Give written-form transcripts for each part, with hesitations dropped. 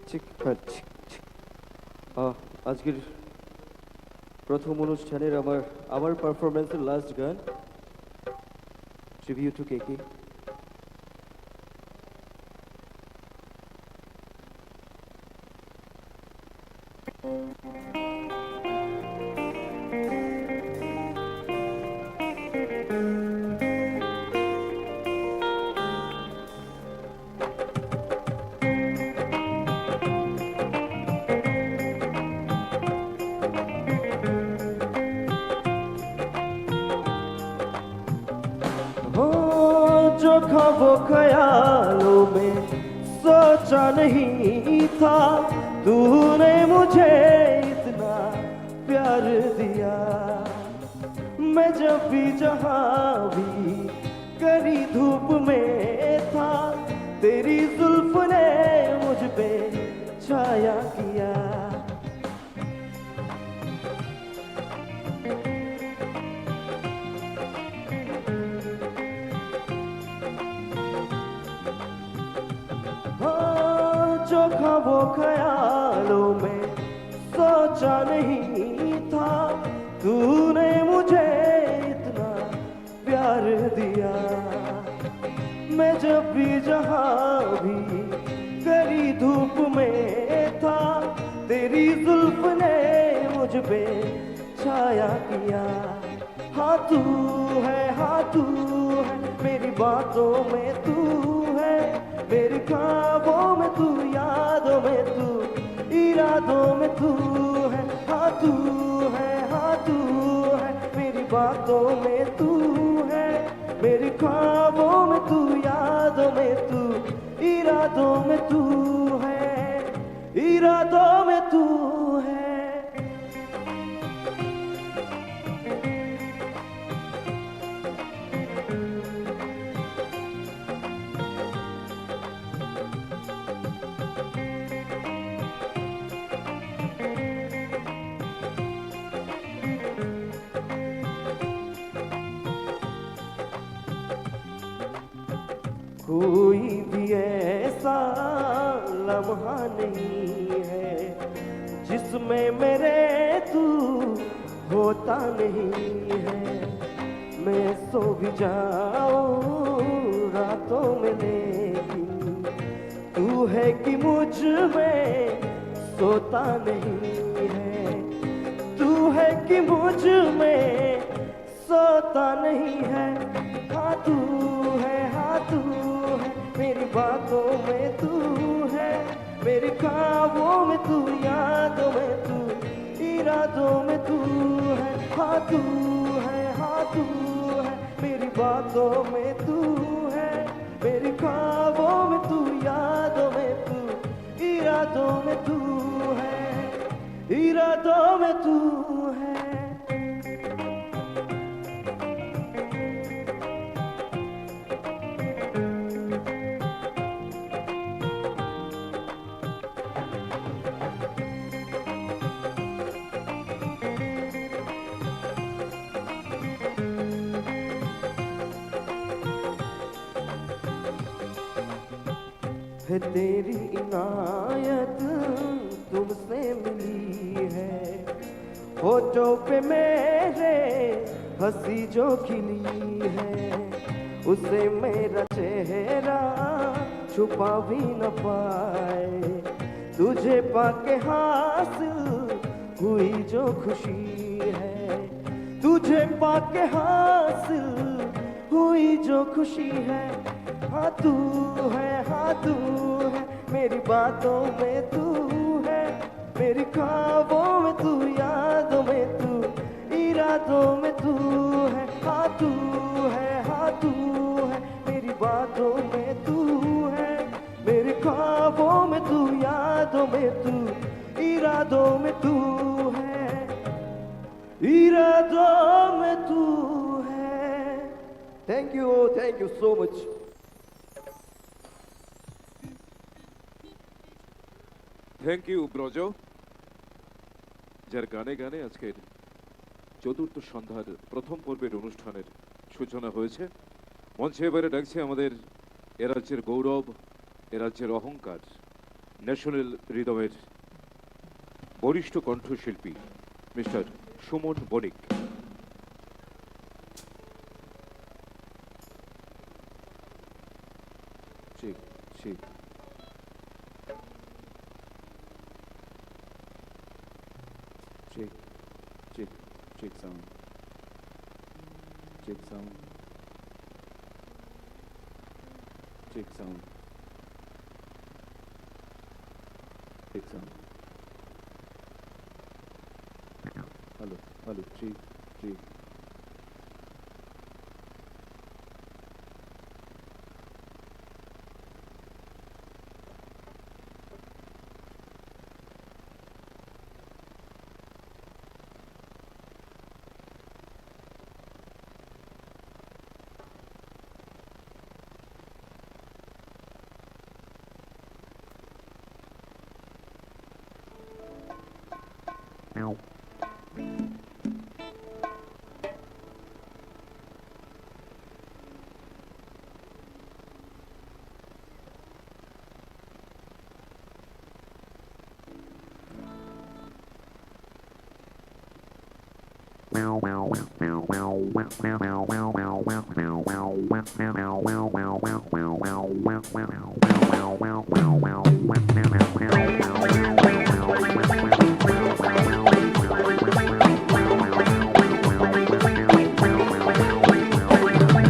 চিক চিক চিক। আজকের প্রথম অনুষ্ঠানের আমার পারফরমেন্সের লাস্ট গান ট্রিবিউট টু কেকে। हो जो ख्वाबों ख्यालों में सोचा नहीं था, तूने मुझे इतना प्यार दिया। मैं जब भी जहाँ भी करी धूप में था, तेरी जुल्फ ने मुझ पे छाया किया। जो ख्वाबों ख्यालों में सोचा नहीं था, तूने मुझे इतना प्यार दिया। मैं जब भी जहाँ भी करी धूप में था, तेरी जुल्फ ने मुझ पे छाया किया। हाँ तू है मेरी बातों में तू है, मेरे ख्वाबों में तू, यादों में तू, इरादों में तू है। हाँ तू है मेरी बातों में तू है, मेरे ख्वाबों में तू, यादों में तू, इरादों में तू है, इरादों में तू है। कोई भी ऐसा लम्हा नहीं है जिसमें मेरे तू होता नहीं है। मैं सो भी जाऊं रातों में, लेकिन तू है कि मुझ में सोता नहीं है। तू है कि मुझ में सोता नहीं है। हाँ तू है मेरी बातों में तू है, मेरे ख्वाबों में तू, यादों में तू, इरादों में तू है। हाँ तू है मेरी बातों में तू है, मेरे ख्वाबों में तू, यादों में तू, इरादों में तू है, इरादों में तू है। है तेरी इनायत तुमसे मिली है, होठों पे मेरे हंसी जो खिली है, उसे मेरा चेहरा छुपा भी न पाए। तुझे पाके हासिल हुई जो खुशी है, तुझे पाके हासिल हुई जो खुशी है। हाँ तू है मेरी बातों में तू है, मेरी ख्वाबों में तू, यादों में तू, इरादों में तू है। हाँ तू है मेरी बातों में तू है, मेरे ख्वाबों में तू, यादों में तू, इरादों में तू है, इरादों में तू है। Thank you so much. Thank you Braja, যার গানে গানে আজকের চতুর্থ সন্ধ্যার প্রথম পর্বের অনুষ্ঠানের সূচনা হয়েছে। মঞ্চে এবারে ডাকছে আমাদের এ রাজ্যের গৌরব, এ রাজ্যের অহংকার, ন্যাশনাল রিদমের বরিষ্ঠ কণ্ঠশিল্পী mister Suman Banik. Check check Check, check, check sound. Check sound. Check sound. Check sound. Hello, hello, check, check.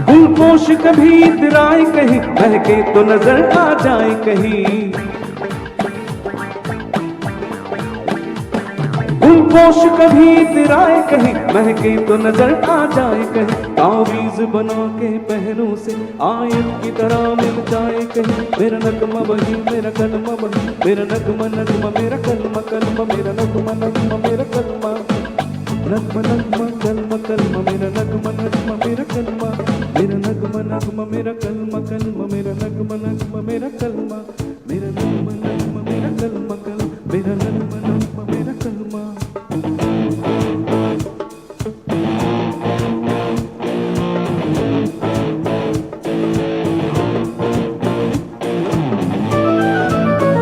फूलपोश कभी इतराए कहीं, बहके तो नजर आ जाए कहीं। फूलपोश कभी इतराए कहीं, महके तो नजर आ जाए कहीं। तावीज बना के पहनों से आयत की तरह मिल जाए कहीं। मेरा नगमा वही, मेरा कलमा वही, मेरा नगमा नगमा, मेरा कलमा कलमा, मेरा नगमा नगमा, मेरा कलमा नगमा नगमा, कलमा कलमा, मेरा नगमा नगमा, मेरा कलमा, मेरा नगमा नगमा, मेरा कलमा कलमा, मेरा नगमा नगमा, मेरा कलमा, मेरा नगमा नगमा, मेरा कलमा कलमा, मेरा नगमा नगमा, मेरा कलमा।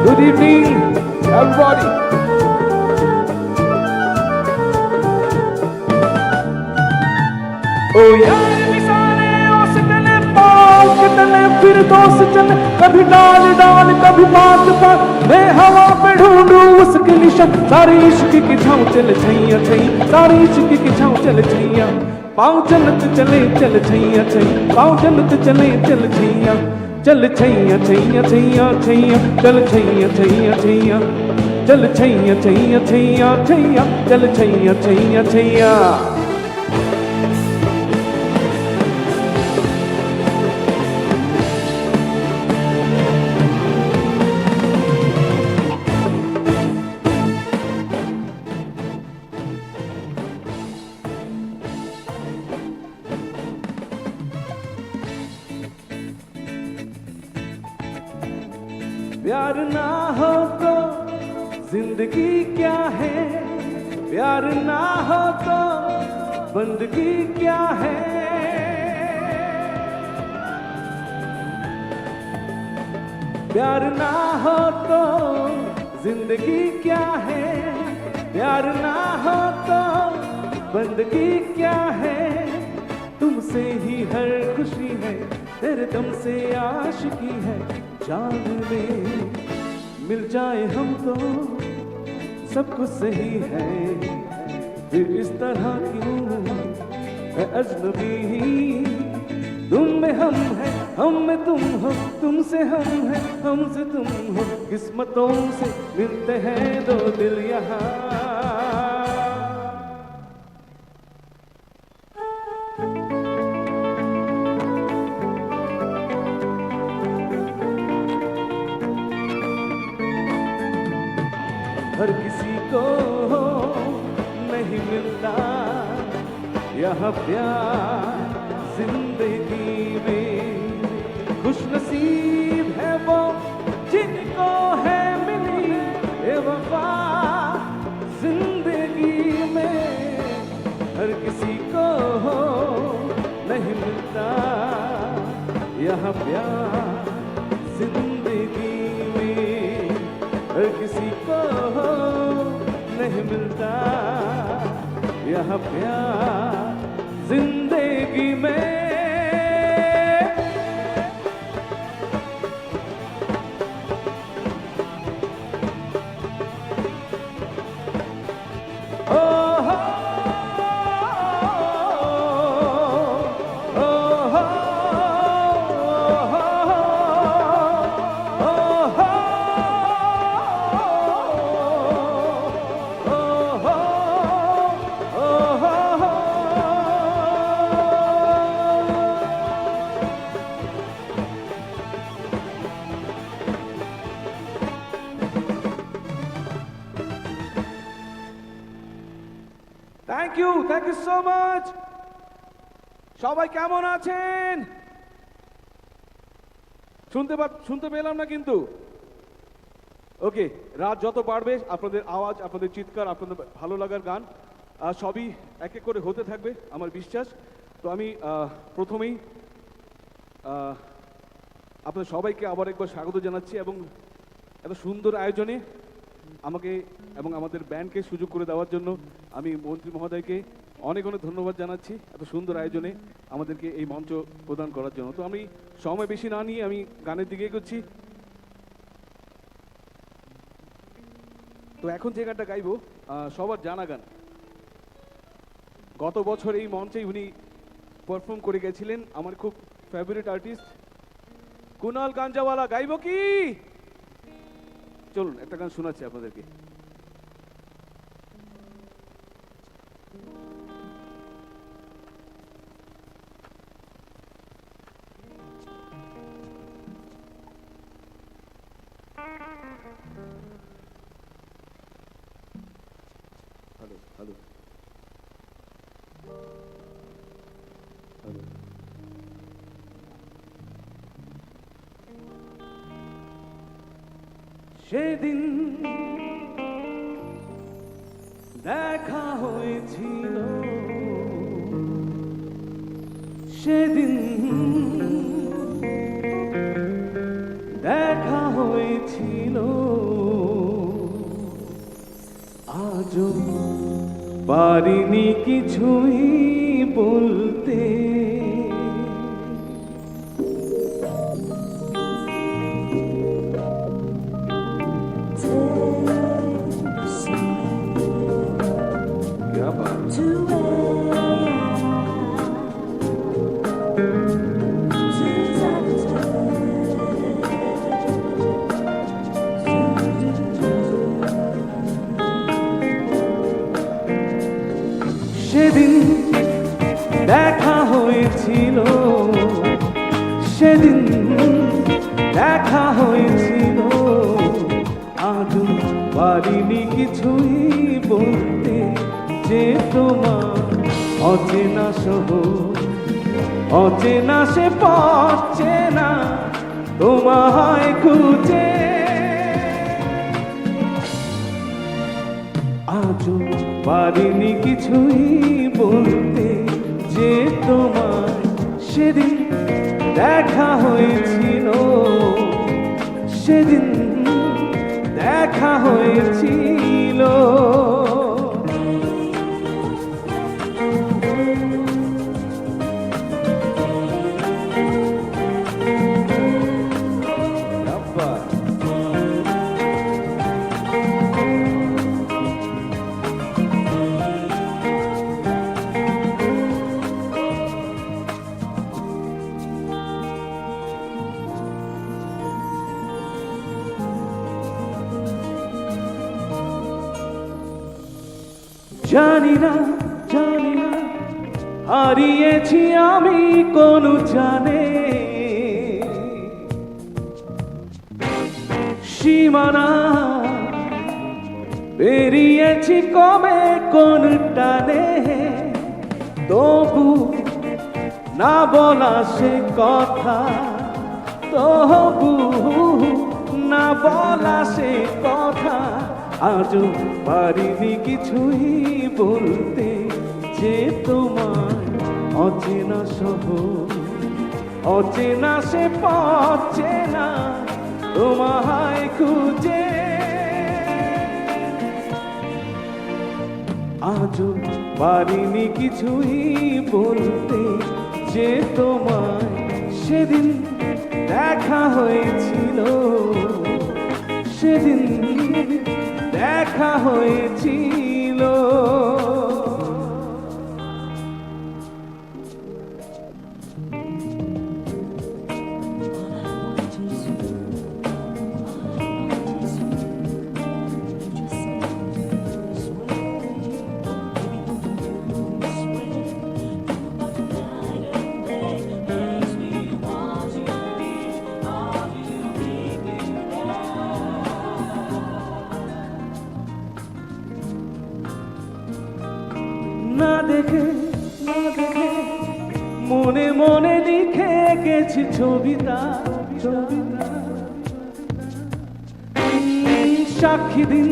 Good evening, everybody. ओ यार मिसाले ओस तले पाक तले, फिर दोस्त चले कभी डाल डाल कभी पात पात। मैं हवा पे ढूंढूं उसके निशान, सारी इश्क की छाँव चल छैया छैया, सारी इश्क की छाँव चल छैया। पाँव जन्नत चले चल छैया छैया, पाँव जन्नत चले चल छैया, चल छैया छैया छैया छैया, चल छैया छैया छैया, चल छैया छैया छैया छैया, चल छैया छैया छैया। प्यार ना हो तो जिंदगी क्या है, प्यार ना हो तो बंदगी क्या है। प्यार ना हो तो जिंदगी क्या है, प्यार ना हो तो बंदगी क्या है। तुमसे ही हर खुशी है, तेरे दम से आशिकी है। जान में मिल जाए हम तो सब कुछ सही है, फिर इस तरह क्यों है अजनबी। तुम में हम है, हम में तुम हो, तुमसे हम है, हमसे तुम हो। किस्मतों से मिलते हैं दो दिल यहाँ। हर किसी को नहीं मिलता यह प्यार जिंदगी में। खुश नसीब है वो जिनको है मिली ये वफा जिंदगी में। हर किसी को नहीं मिलता यह प्यार जिंदगी में। हर किसी को नहीं मिलता यह प्यार जिंदगी में। Thank you so much. সবাই কেমন আছেন? শুনতে পেলাম না কিন্তু। ওকে, রাত যত বাড়বে আপনাদের আওয়াজ, আপনাদের চিৎকার, আপনাদের ভালো লাগার গান সবই এক এক করে হতে থাকবে আমার বিশ্বাস। তো আমি প্রথমেই আপনাদের সবাইকে আবার একবার স্বাগত জানাচ্ছি এবং এত সুন্দর আয়োজনে আমাকে এবং আমাদের ব্যান্ডকে সুযোগ করে দেওয়ার জন্য আমি মন্ত্রী মহোদয়কে অনেক অনেক ধন্যবাদ জানাচ্ছি এত সুন্দর আয়োজনে আমাদেরকে এই মঞ্চ প্রদান করার জন্য। তো আমি সময় বেশি না নিয়ে আমি গানের দিকে এগোচ্ছি। তো এখন যে গানটা গাইবো সবার জানা গান। গত বছর এই মঞ্চে উনি পারফর্ম করে গেছিলেন আমার খুব ফেভারিট আর্টিস্ট কুনাল গাঞ্জাওয়ালা। গাইবো কি? চলুন একটা গান শোনাচ্ছি আপনাদেরকে। Hello hello hello. সেদিন দেখা হয়েছিল, সেদিন দেখা হয়েছিল, আজও পারিনি কিছুই বলতে। সেদিন দেখা হয়েছিল, সেদিন দেখা হয়েছিল, আজও পারিনি কিছুই বলতে। যে তোমার অচেনা শহর, অচেনা সে পথ চেনা, তোমায় খুঁজে আজও পারিনি কিছুই বলতে। যে তোমার সেদিন দেখা হয়েছিল, সেদিন দেখা হয়েছিল। জানি না, জানি না হারিয়েছি আমি কোন জানে সীমানা, পেরিয়েছি কবে কোন টানে। তবু না বলা সে কথা, তবু না বলা সে কথা, আজও পারিনি কিছুই বলতে। যে তোমার অচেনা শহর, অচেনা সে পথ চেনা, তোমায় খুঁজে আজও পারিনি কিছুই বলতে, যে তোমায় সেদিন দেখা হয়েছিল, সেদিন দেখা হয়েছিল। না দেখে না দেখে মনে মনে লিখে গেছি ছবিটা, ছবিটা সাক্ষী দিন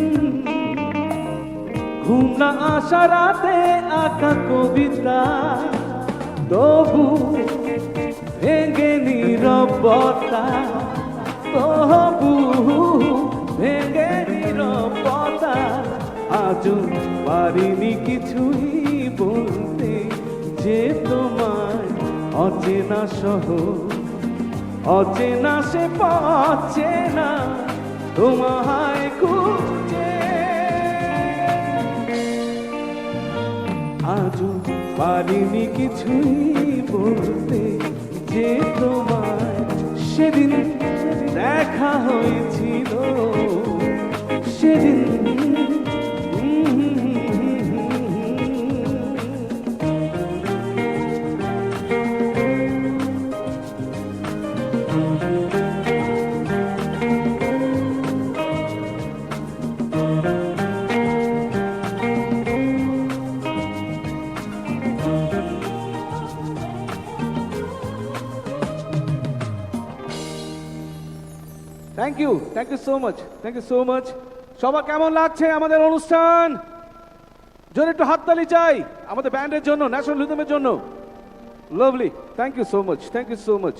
ঘুম না আসা রাতে আঁকা কবিতা, তবু ভেঙে নীরবতা, তবু ভেঙে নীরবতা। আজও পারিনি কিছুই বলতে, যে তোমার অচেনা শহর, অচেনা সে পাচ্ছে না তোমায় খুঁজে। আজও পারিনি কিছুই বলতে, যে তোমায় সেদিন দেখা হয়েছিল, সেদিন। Thank you so much, thank you so much. সবার কেমন লাগছে আমাদের অনুষ্ঠান? জোরে একটু হাততালি চাই আমাদের ব্যান্ডের জন্য, ন্যাশনাল রিদমের জন্য। Lovely, thank you so much, thank you so much.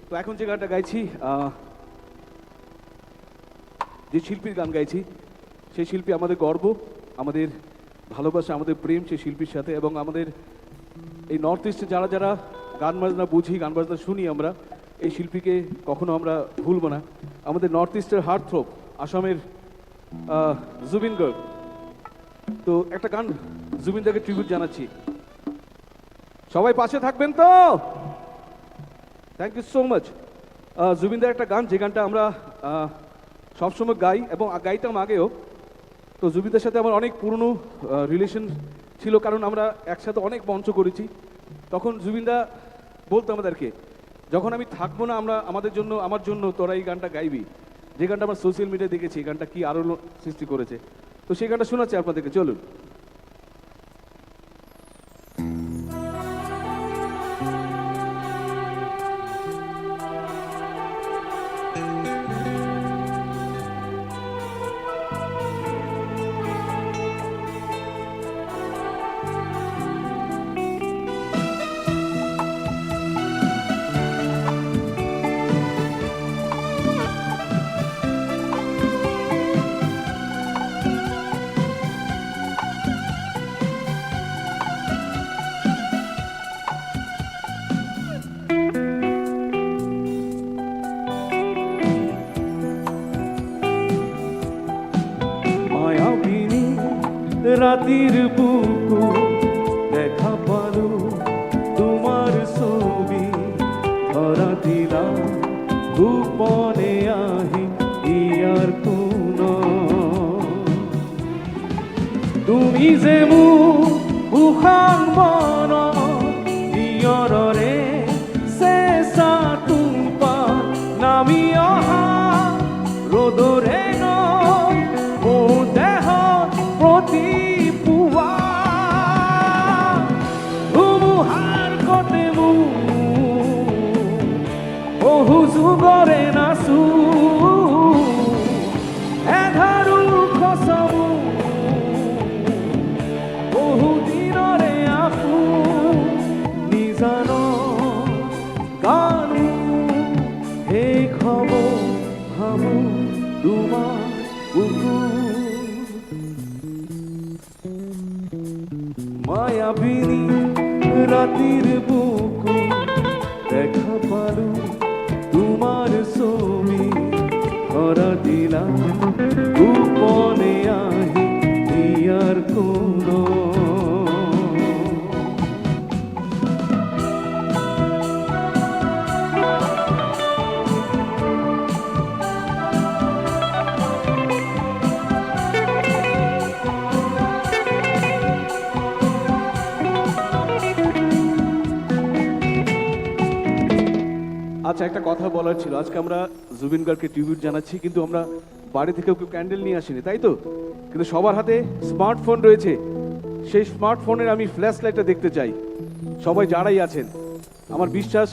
তো এখন যে গানটা গাইছি, যে শিল্পীর গান গাইছি, সেই শিল্পী আমাদের গর্ব, আমাদের ভালোবাসা, আমাদের প্রেম সেই শিল্পীর সাথে। এবং আমাদের এই নর্থ ইস্টে যারা যারা গান বাজনা বুঝি, গান বাজনা শুনি, আমরা এই শিল্পীকে কখনো আমরা ভুলব না। আমাদের নর্থ ইস্টের হার্ট থ্রোব, আসামের জুবিন গার্গ। তো একটা গান জুবিন দাকে ট্রিবিউট জানাচ্ছি, সবাই পাশে থাকবেন তো? Thank you so much. জুবিনদার একটা গান, যে গানটা আমরা সবসময় গাই এবং গাইতাম আগেও। তো জুবিনদার সাথে আমার অনেক পুরনো রিলেশন ছিল, কারণ আমরা একসাথে অনেক মঞ্চ করেছি। তখন জুবিনদা বলতো আমাদেরকে, যখন আমি থাকবো না, আমাদের জন্য, আমার জন্য তোরা এই গানটা গাইবি। যে গানটা আমরা সোশ্যাল মিডিয়ায় দেখেছি, এই গানটা কি আরো সৃষ্টি করেছে। তো সেই গানটা শোনাচ্ছি আপনাদেরকে, চলুন। রাতির বুকু দেখা পালো তোমার ছবি, ধরা দিলাম গোপনে আহি ইয়ার কোন। তুমি যে মুখাং মন ইয়ৰে চেঁচা তুপা নামি অহা ৰ'দৰে ন মোৰ দেহত প্ৰতি পুৱা মায়াবিনী রাতির বুকু দেখা পালু তোমার ছবি ধরা দিলাম গোপনে আহি ইয়ার কোন আচ্ছা, একটা কথা বলার ছিল। আজকে আমরা জুবিন গার্গকে ট্রিবিউট জানাচ্ছি, কিন্তু আমরা বাড়ি থেকেও কেউ ক্যান্ডেল নিয়ে আসিনি, তাই তো? কিন্তু সবার হাতে স্মার্টফোন রয়েছে। সেই স্মার্টফোনের আমি ফ্ল্যাশ লাইটটা দেখতে চাই। সবাই যারাই আছেন, আমার বিশ্বাস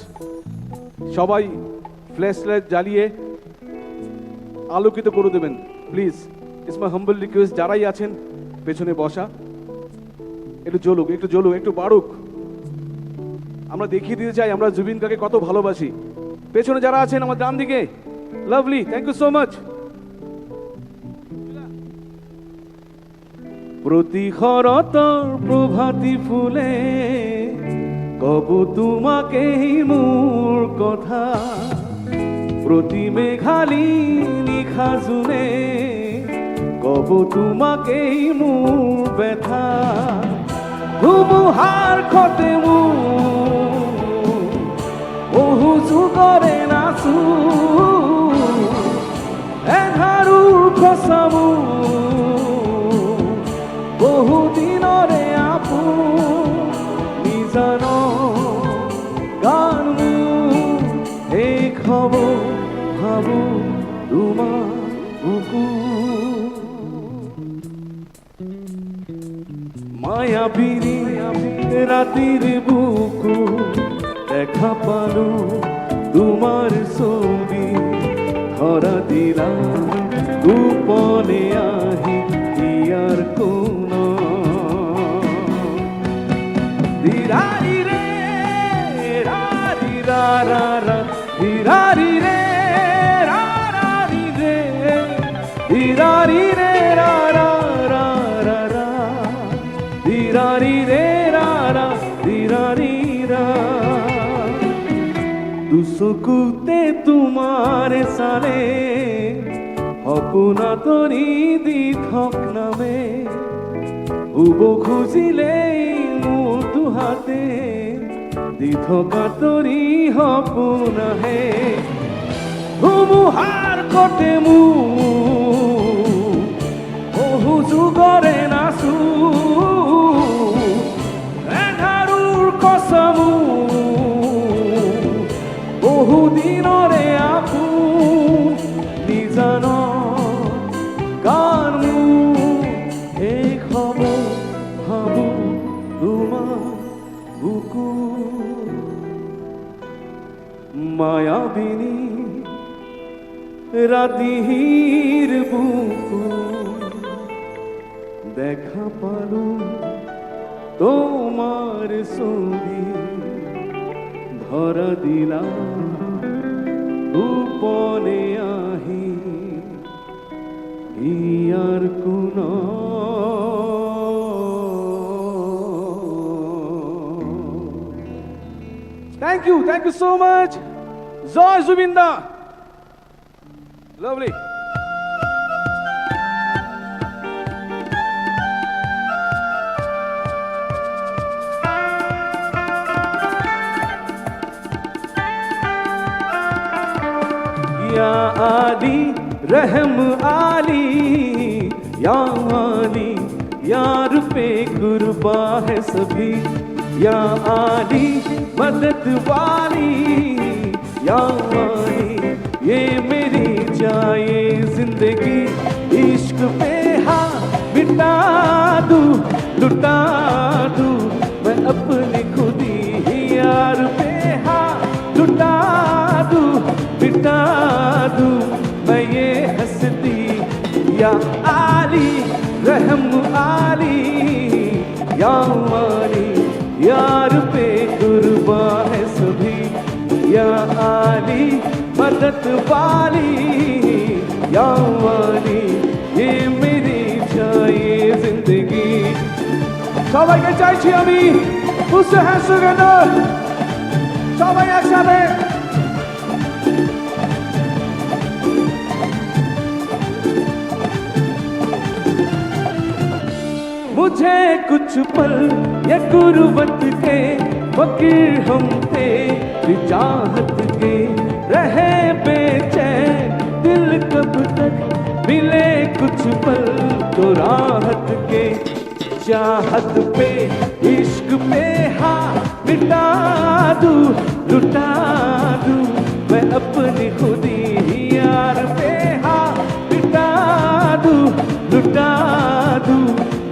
সবাই ফ্ল্যাশ লাইট জ্বালিয়ে আলোকিত করে দেবেন please. It's my humble request, যারাই আছেন পেছনে বসা, একটু জ্বলুক, একটু জ্বলুক, একটু বাড়ুক। আমরা দেখিয়ে দিতে চাই আমরা জুবিন গার্গকে কত ভালোবাসি। পেছনে যারা আছেন আমার ডান দিকে, lovely, thank you so much. প্রতিহরতর প্রভাতী ফুলে কব তোমাকে মোর কথা, প্রতি মেঘালি নিখা জুনে কব তোমাকে মোর ব্যথা, ধুমুহার খতে বহু যুগরে নাচু এঘাৰুৰ খচামু বহু দিনরে আপু নিজান গানমু এই খবর ভাবু তোমার বুকু মায়াবিনী রাতির বুকু দেখা পালু তোমার ছবি ধরা দিলাম গোপনে আহি ইয়ার কোন দিরারি রে রারি রা রা রা দিরারি রে রা রারি রে দিরারি রে রা রা রা রা রা দিরারি রে রা রা দিরারি রা দুসকুতে তোমার সালে অপুনা তরি দিথক নামে উব খুঁজিলে মোৰ দুহাতে দিথকা তরি সপোনাহে ধুমুহাৰ কটে বহু যুগরে নাচু এঘাৰুৰ কচামু বহু দিনরে আপু নিজান গানমু এই খবর ভাবু তোমার বুকু মায়াবিনী রাতির বুকু দেখা পালু তোমার ছবি ধরা দিলাম গোপনে আহি ইয়ার কোন থ্যাংক ইউ সো মাচ। জয় জুবিন্দা, লাভলি। या आली रहम आली या आली यार पे कुर्बा है सभी, या आली मदद वाली या आली ये मेरी जाए जिंदगी, इश्क पे हाँ मिटा दूं लुटा दूं मैं अपनी खुदी, यार पे हाँ लुटा दूं मिटा दूं मैं ये हस्ती, या आली रहम आली या आली यार पे कुर्बा है सभी, या आली मदद वाली या आली ये मेरी जाए जिंदगी। সবাইকে চাইছি আমি বুঝতে হ্যাঁ সুগেন্দ্র সবাই একসাথে मुझे कुछ पल ये गुर्बत के फकीर हम थे चाहत के रहे बेचैन दिल कब तक मिले कुछ पल तो राहत के चाहत पे इश्क पे हाँ मिटा दूं लुटा दूं मैं अपनी खुदी यार पे हाँ मिटा दूं लुटा दूं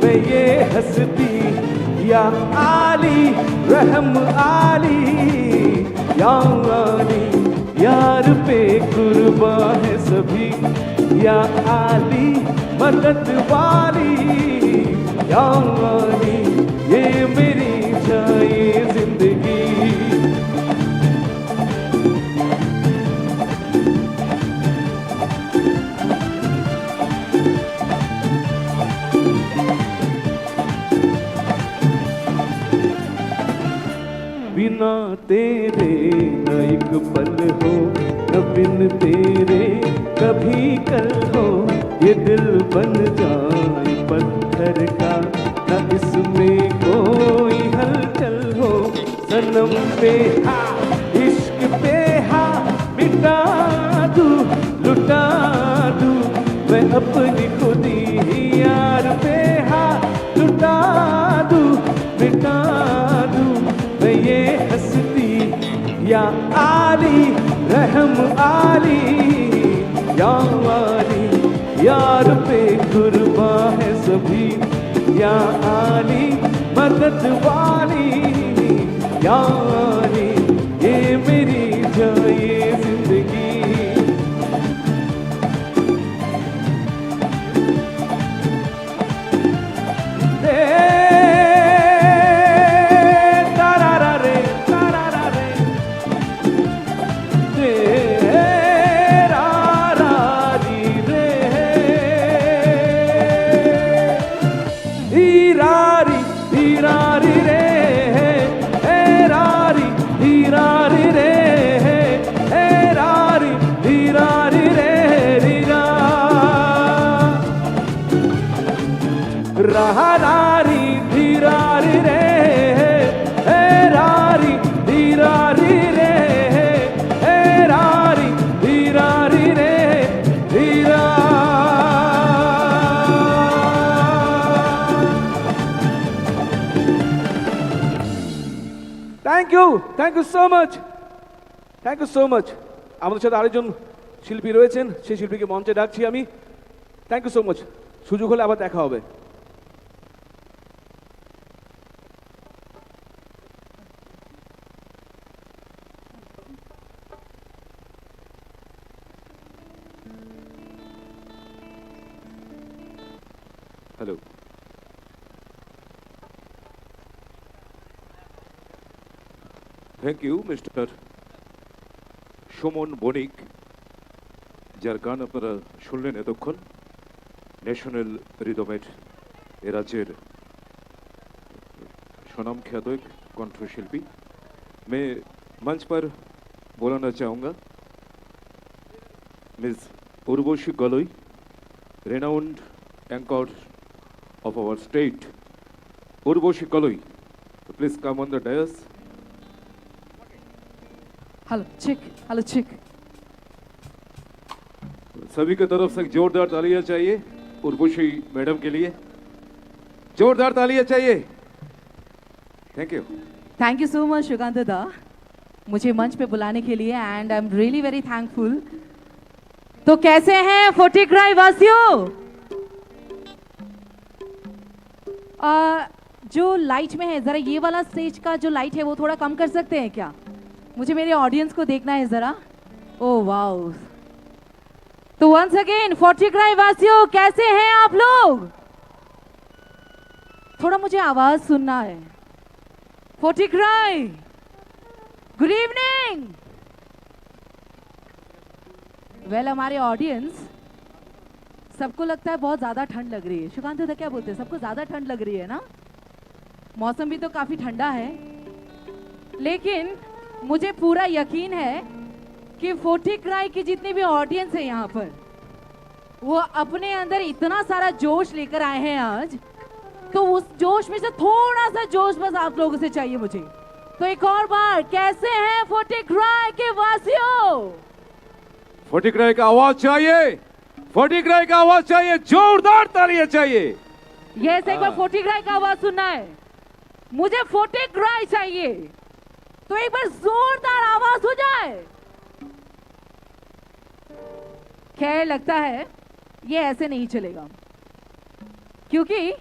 मैं ये हस्ती या आली रहम आली या आली यार पे कुर्बा है सभी या आली मदद वाली या आली ये मेरी जाए जिंदगी बिना तेरे न एक पल हो न बिन तेरे कभी कल हो ये दिल बन जाए पत्थर का न इसमें कोई हलचल हो सनम पे हाँ इश्क पे हाँ मिटा दूं लुटा दूं मैं अपनी खुदी यार पे हाँ लुटा दूं मिटा दूं मैं ये हस्ती या आली रहम आली या आली यार पे कुर्बा है सभी या आली मदद वाली या आली ये मेरी जाए जिंदगी thank you so much thank you so much আমাদের সাথে আরেকজন শিল্পী রয়েছেন সেই শিল্পীকে মঞ্চে ডাকছি আমি থ্যাংক ইউ সো মাচ সুযোগ হলে আবার দেখা হবে hello thank you mister Suman Banik যার গান আপনারা শুনলেন এতক্ষণ ন্যাশনাল রিদমের এ রাজ্যের स्वनामख्यात एक कंठशिल्पी मैं मंच पर बोलाना चाहूँगा miss Urvashi Galoi renowned anchor of our state Urvashi Galoy please come on the dais hello चिक सभी की तरफ से जोरदार तालियां चाहिए उर्वशी मैडम के लिए जोरदार तालियां चाहिए thank you so much Sukant da मुझे मंच पे बुलाने के लिए and I am really very thankful तो कैसे हैं फोर्टिक्राई वासियों जो लाइट में है जरा ये वाला स्टेज का जो लाइट है वो थोड़ा कम कर सकते हैं क्या मुझे मेरे ऑडियंस को देखना है जरा ओ वाओ तो वंस अगेन फोर्टिक्राई वासियों कैसे हैं आप लोग थोड़ा मुझे आवाज सुनना है फोर्टिक्राई गुड इवनिंग वेल हमारे ऑडियंस सबको लगता है बहुत ज्यादा ठंड लग रही है सुकांत दा क्या बोलते हैं सबको ज्यादा ठंड लग रही है ना मौसम भी तो काफी ठंडा है, लेकिन मुझे पूरा यकीन है कि 40 क्राई की जितनी भी ऑडियंस है यहाँ पर, वो अपने अंदर इतना सारा जोश लेकर आए हैं आज, तो उस जोश में से थोड़ा सा जोश बस आप लोगों से चाहिए मुझे। तो एक और बार, कैसे हैं 40 क्राई के वासियों? 40 क्राई का आवाज चाहिए, 40 क्राई का आवाज चाहिए, जोरदार तालियां चाहिए। यस, एक बार 40 क्राई का आवाज सुनना है मुझे, 40 क्राई चाहिए, तो एक बार जोरदार आवाज हो जाए। खैर, लगता है ये ऐसे नहीं चलेगा, क्योंकि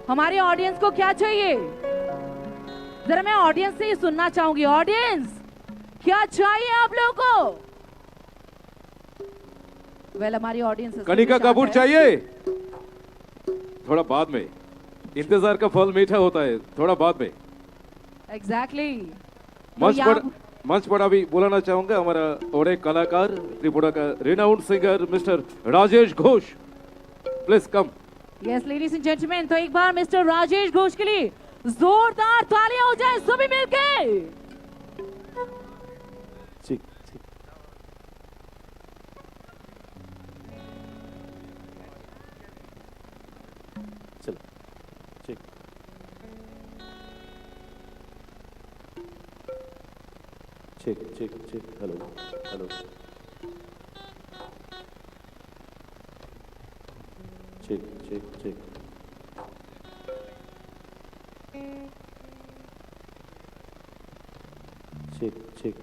हमारे ऑडियंस को क्या चाहिए, जरा मैं ऑडियंस से ही सुनना चाहूंगी। ऑडियंस, क्या चाहिए आप लोगों को? वेल, हमारी ऑडियंस कनिका कपूर चाहिए? थोड़ा बाद में, इंतजार का फल मीठा होता है, थोड़ा बाद में। एग्जैक्टली। मंच पर अभी बुलाना चाहूंगा हमारा और एक कलाकार, त्रिपुरा का renowned singer mister Rajesh Ghosh. Please come. Yes ladies and gentleman, तो एक बार मिस्टर राजेश घोष के लिए जोरदार तालियां हो जाए सभी मिलके। ठीक ठीक। चलो ठीक। ठीक ठीक ठीक। Hello hello. ठीक ठीक ठीक। ठीक ठीक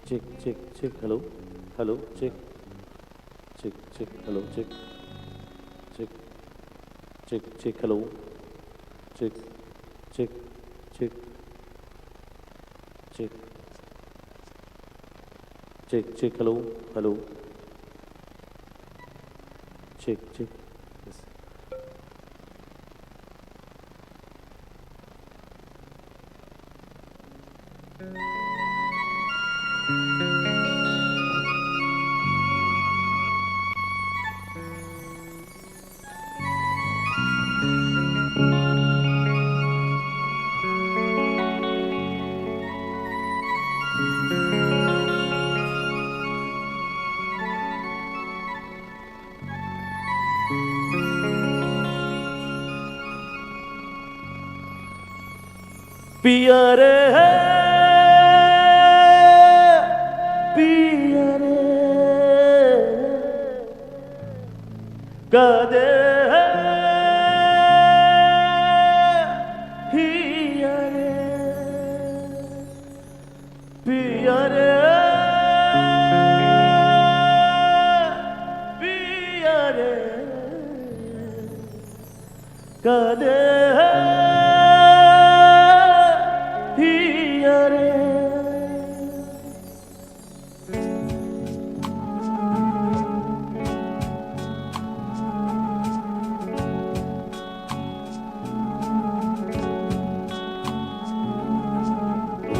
ठीक ठीक ठीक। Hello hello. ठीक ठीक ठीक। हेलो ठीक ठीक ठीक ठीक। हेलो ठीक ठीक ठीक ठीक ठीक ठीक। हेलो हेलो ठीक ठीक। पिया रे पिया रे कदे हिया रे पिया रे पिया रे कदे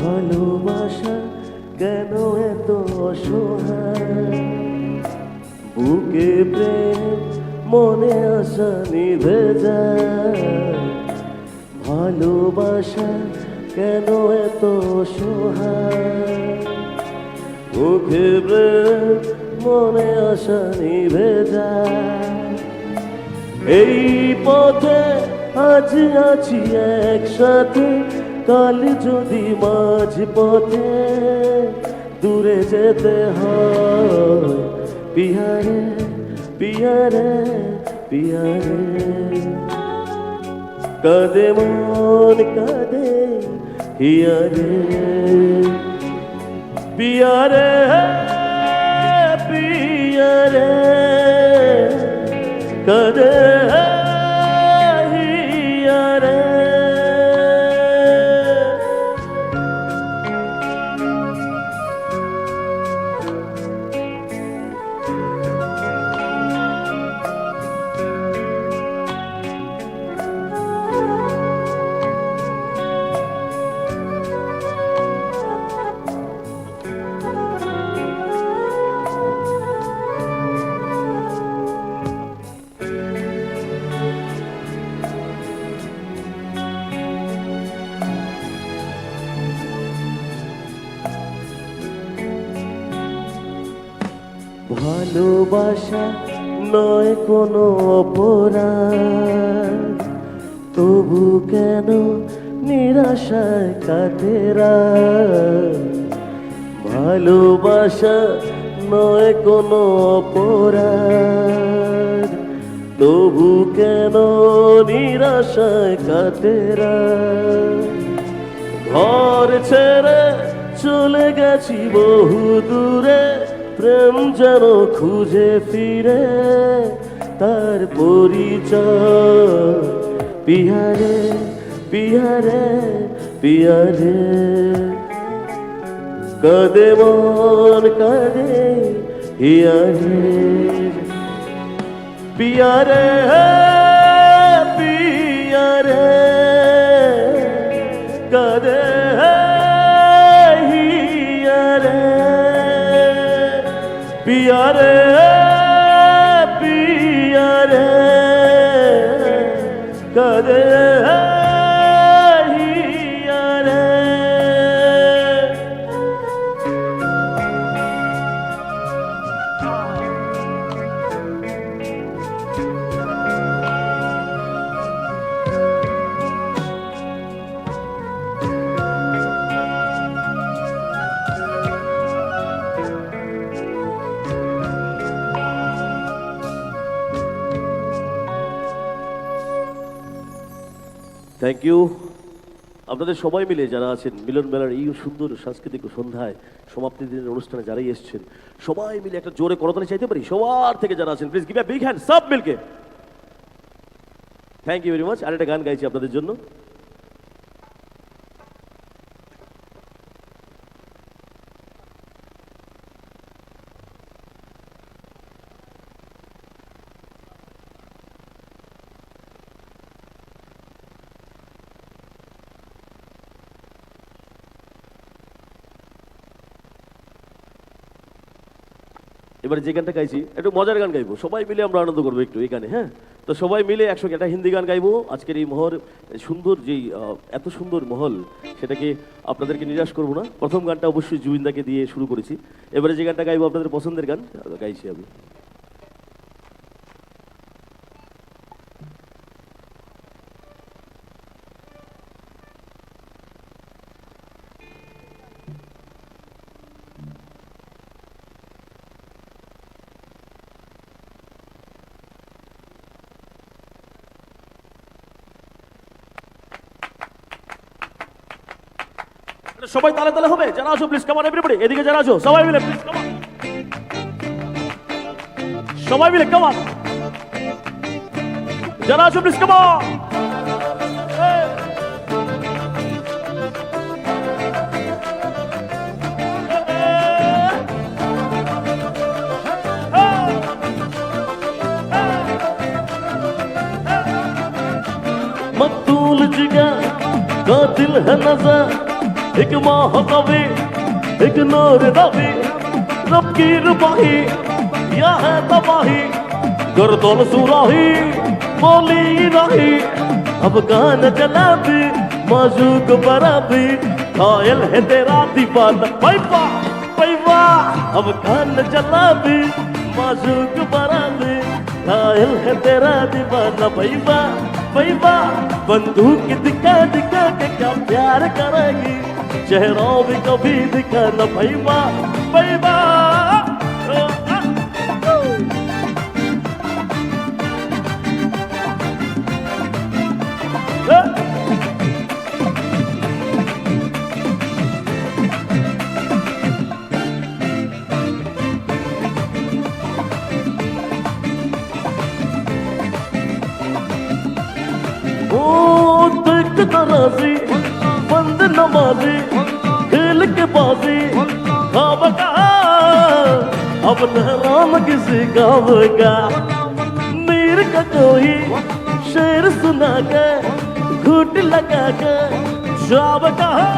ভালোবাসা কেন এত অসহায়, বুকে প্রেম মনে আশা নিভে যায়। ভালোবাসা কেন এত অসহায়, বুকে প্রেম মনে আশা নিভে যায়। এই পথে আজ আছি একসাথে, কাল যদি মাঝ পথে দূরে যেতে হয়। পিয়ারে পিয়ারে পিয়ারে কাঁদে মন কাঁদে হিয়ারে পিয়ারে পিয়ারে কাঁদে হিয়ারে। ভালোবাসা নয় কোনো অপরাধ, তবু কেন নিরাশায় কাটে রাত। ভালোবাসা নয় কোনো অপরাধ, তবু কেন নিরাশায় কাটে রাত। ঘর ছেড়ে চলে গেছি বহু দূরে, প্রেম যেন খুঁজে ফিরে তার পরিচয়। পিয়ারে পিয়ারে পিয়ারে, কাঁদে মন কাঁদে হিয়ারে। পিয়ারে পিয়ারে, কাঁদে হিয়ারে। পিয়ারে পিয়ারে, কাঁদে হিয়ারে। Thank you. আপনাদের সবাই মিলে যারা আছেন মিলন মেলার এই সুন্দর সাংস্কৃতিক সন্ধ্যায় সমাপ্তি দিনের অনুষ্ঠানে যারাই এসেছেন, সবাই মিলে একটা জোরে করতালি চাইতে পারি সবার থেকে যারা আছেন, please give a big hand সব মিলকে। Thank you very much. আর একটা গান গাইছি আপনাদের জন্য। এবারে যে গানটা গাইছি একটু মজার গান গাইবো, সবাই মিলে আমরা আনন্দ করবো একটু এই গানে। হ্যাঁ, তো সবাই মিলে একসঙ্গে একটা হিন্দি গান গাইবো। আজকের এই মহর সুন্দর, যেই এত সুন্দর মহল, সেটাকে আপনাদেরকে নিরাশ করবো না। প্রথম গানটা অবশ্যই জুবিনদাকে দিয়ে শুরু করেছি। এবারে যে গানটা গাইবো আপনাদের পছন্দের গান গাইছি আমি। সবাই তালে তালে হবে, যারা আছো প্লিজ কাম অন এভরিবডি, এদিকে যারা আছো সবাই মিলে প্লিজ কাম অন, সবাই মিলে কাম অন, যারা আছো প্লিজ কাম অন। मकतूल जिगर कातिल है नजर, एक महाकवि एक नूर नबी, रब की रुबाही या है तबाही, गर्दन सुराही बोली नहीं, अब गान चला भी माजूक बरा भी, घायल है तेरा दीवाना पैवा पैवा, अब गान चला भी माजूक बरा भी, घायल है तेरा दीवाना पैवा पैवा। बंदूक दिखा दिखा के क्या प्यार करेगी, चेहरा भी कभी दिखा न पैवा पैवा। तराजी बंद नमाजी खेल के बाजी खाब कहा, अब नहराम किसी गाँव का, मीर का कोई शेर सुना के घूट लगा के शाब कहा,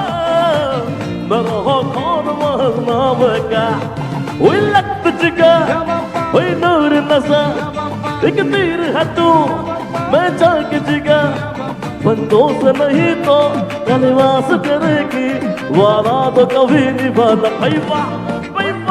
मेरा हो कौन महल नाम का, वही लख्त जिगा वही नूर नसा, एक तीर है तू मैं जाके जिगा, बंदों से नहीं तो कलिमास करेगी, वादा तो कभी निभाना पैवा पैवा।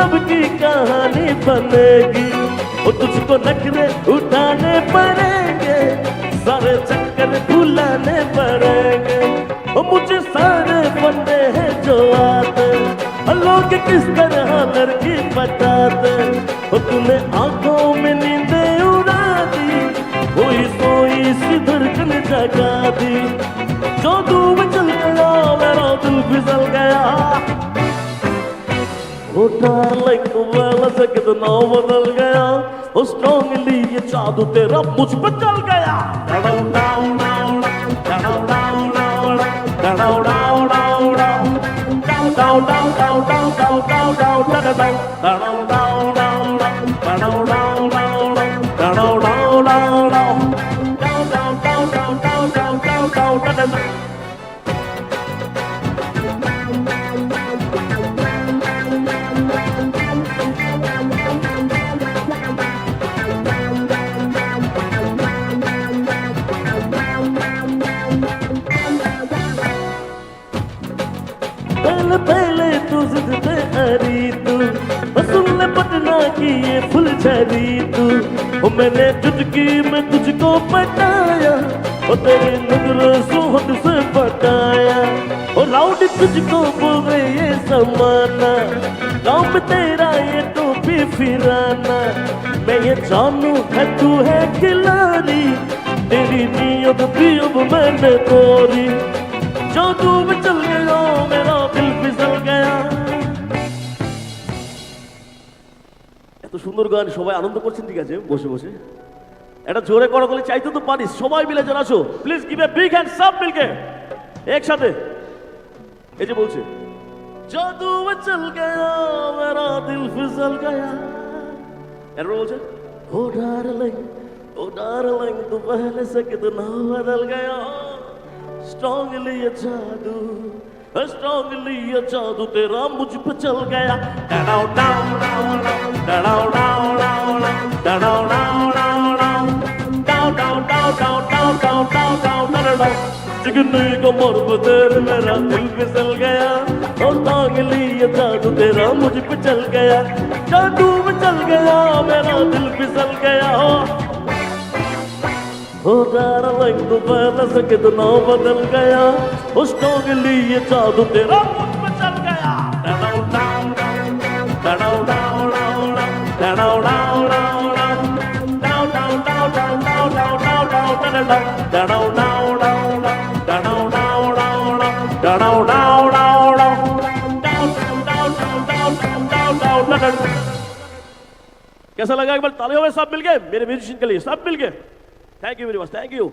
लब की कहानी बनेगी, वो तुझको नखरे उठाने पड़ेंगे, सारे चक्कर भुलाने पड़ेंगे। वो मुझे सारे फंदे हैं जो आते, लोग किस तरह लड़की बताते। वो तूने आंखों में नींदे उड़ा दी, कोई सोई सी धड़कन जगा दी। जो धूप चल गया मेरा दिल फिसल गया। वो डार्लिंग वाला से कितना बदल गया, वो स्ट्रॉन्गली ये जादू तेरा मुझ पर चल गया। पहले पहले तू जिद पे हरी तू, सुन ले पटना की ये फुलझड़ी तू। ओ मैंने चुटकी में तुझको पटाया, ओ तेरी नजरों से हद से पटाया। ओ लाउड तुझको बोल रहे ये समाना, गाँव में तेरा ये टोपी फिराना। मैं ये जानू है तू है खिलाड़ी, तेरी नीयत भी अब मैंने तोड़ी। जो तू में चल गया मेरा दिल फिसल गया। এত সুন্দর গান সবাই আনন্দ করছেন, ঠিক আছে বসে বসে। এটা জোরে করো বলে চাইতে তো পারিস, সবাই মিলে যারা আছো please give a big hand সব মিলকে একসাথে। এই যে বলছে जो तू में चल गया मेरा दिल फिसल गया। এরপর বলছে ओ डार्लिंग तू पहले से कितना बदल गया। स्ट्रॉन्गली ये जादू, स्ट्रॉन्गली ये जादू तेरा मुझ पे चल गया। डाउ डाउ डाउ डाउ डाउ डाउ डाउ डाउ डाउ डाउ चिकनी कमर पे तेरे मेरा दिल फिसल गया। और स्ट्रॉन्गली ये जादू तेरा मुझ पे चल गया। जादू में चल गया मेरा दिल फिसल गया। ओ डार्लिंग तू पहले से कितना बदल गया। उस स्ट्रॉन्गली ये जादू तेरा मुझ पे चल गया। डाउ डाउ डाउ डाउ डाउ डाउ कैसा लगा? एक बार तालियों में सब मिल गए मेरे म्यूजिशियन के लिए, सब मिल गए। Thank you very much, thank you.